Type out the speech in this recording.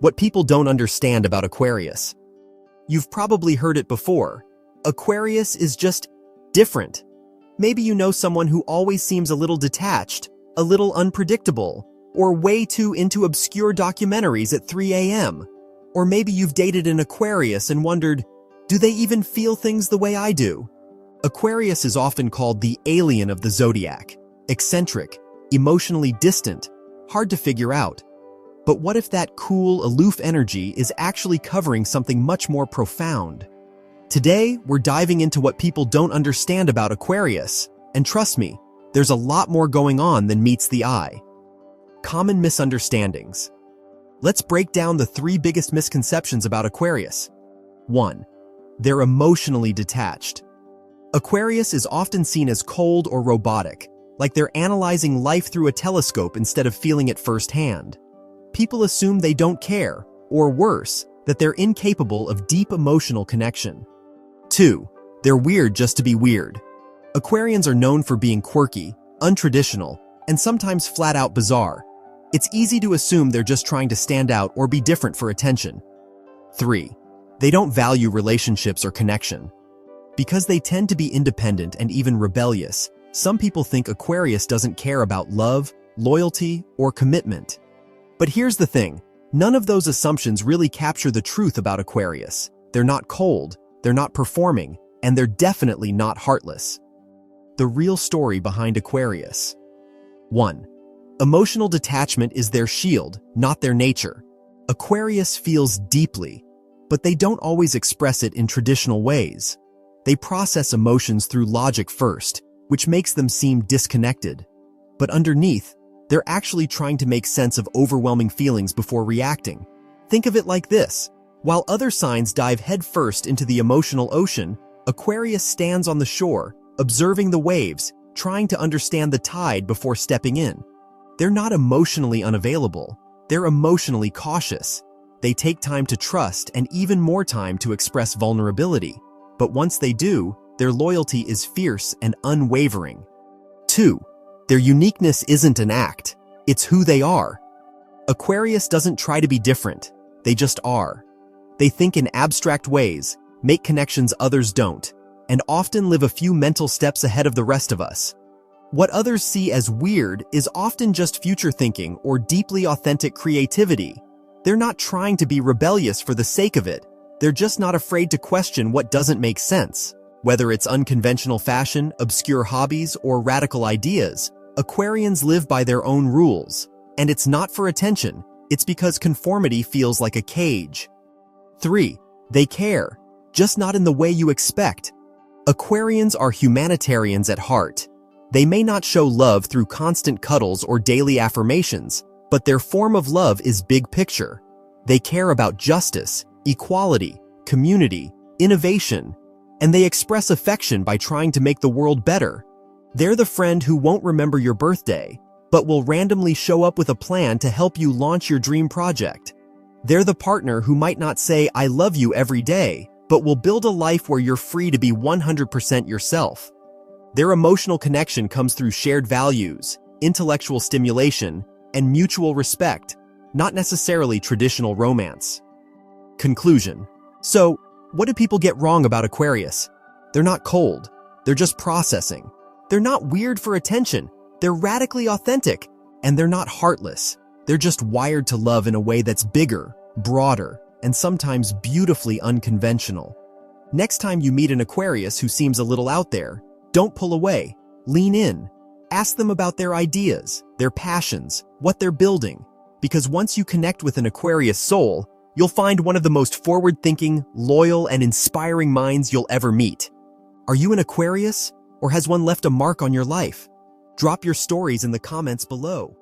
What people don't understand about Aquarius. You've probably heard it before. Aquarius is just different. Maybe you know someone who always seems a little detached, a little unpredictable, or way too into obscure documentaries at 3 a.m. Or maybe you've dated an Aquarius and wondered, do they even feel things the way I do? Aquarius is often called the alien of the Zodiac, eccentric, emotionally distant, hard to figure out. But what if that cool, aloof energy is actually covering something much more profound? Today, we're diving into what people don't understand about Aquarius, and trust me, there's a lot more going on than meets the eye. Common misunderstandings. Let's break down the 3 biggest misconceptions about Aquarius. 1. They're emotionally detached. Aquarius is often seen as cold or robotic, like they're analyzing life through a telescope instead of feeling it firsthand. People assume they don't care, or worse, that they're incapable of deep emotional connection. 2. They're weird just to be weird. Aquarians are known for being quirky, untraditional, and sometimes flat-out bizarre. It's easy to assume they're just trying to stand out or be different for attention. 3. They don't value relationships or connection. Because they tend to be independent and even rebellious, some people think Aquarius doesn't care about love, loyalty, or commitment. But here's the thing, none of those assumptions really capture the truth about Aquarius. They're not cold, they're not performing, and they're definitely not heartless. The real story behind Aquarius. 1. Emotional detachment is their shield, not their nature. Aquarius feels deeply, but they don't always express it in traditional ways. They process emotions through logic first, which makes them seem disconnected. But underneath, they're actually trying to make sense of overwhelming feelings before reacting. Think of it like this. While other signs dive headfirst into the emotional ocean, Aquarius stands on the shore, observing the waves, trying to understand the tide before stepping in. They're not emotionally unavailable. They're emotionally cautious. They take time to trust and even more time to express vulnerability. But once they do, their loyalty is fierce and unwavering. 2. Their uniqueness isn't an act, it's who they are. Aquarius doesn't try to be different, they just are. They think in abstract ways, make connections others don't, and often live a few mental steps ahead of the rest of us. What others see as weird is often just future thinking or deeply authentic creativity. They're not trying to be rebellious for the sake of it, they're just not afraid to question what doesn't make sense. Whether it's unconventional fashion, obscure hobbies, or radical ideas, Aquarians live by their own rules. And it's not for attention, it's because conformity feels like a cage. 3. They care, just not in the way you expect. Aquarians are humanitarians at heart. They may not show love through constant cuddles or daily affirmations, but their form of love is big picture. They care about justice, equality, community, innovation, and they express affection by trying to make the world better. They're the friend who won't remember your birthday, but will randomly show up with a plan to help you launch your dream project. They're the partner who might not say, "I love you" every day, but will build a life where you're free to be 100% yourself. Their emotional connection comes through shared values, intellectual stimulation, and mutual respect, not necessarily traditional romance. Conclusion. So, what do people get wrong about Aquarius? They're not cold. They're just processing. They're not weird for attention. They're radically authentic. And they're not heartless. They're just wired to love in a way that's bigger, broader, and sometimes beautifully unconventional. Next time you meet an Aquarius who seems a little out there, don't pull away. Lean in. Ask them about their ideas, their passions, what they're building. Because once you connect with an Aquarius soul, you'll find one of the most forward-thinking, loyal, and inspiring minds you'll ever meet. Are you an Aquarius, or has one left a mark on your life? Drop your stories in the comments below.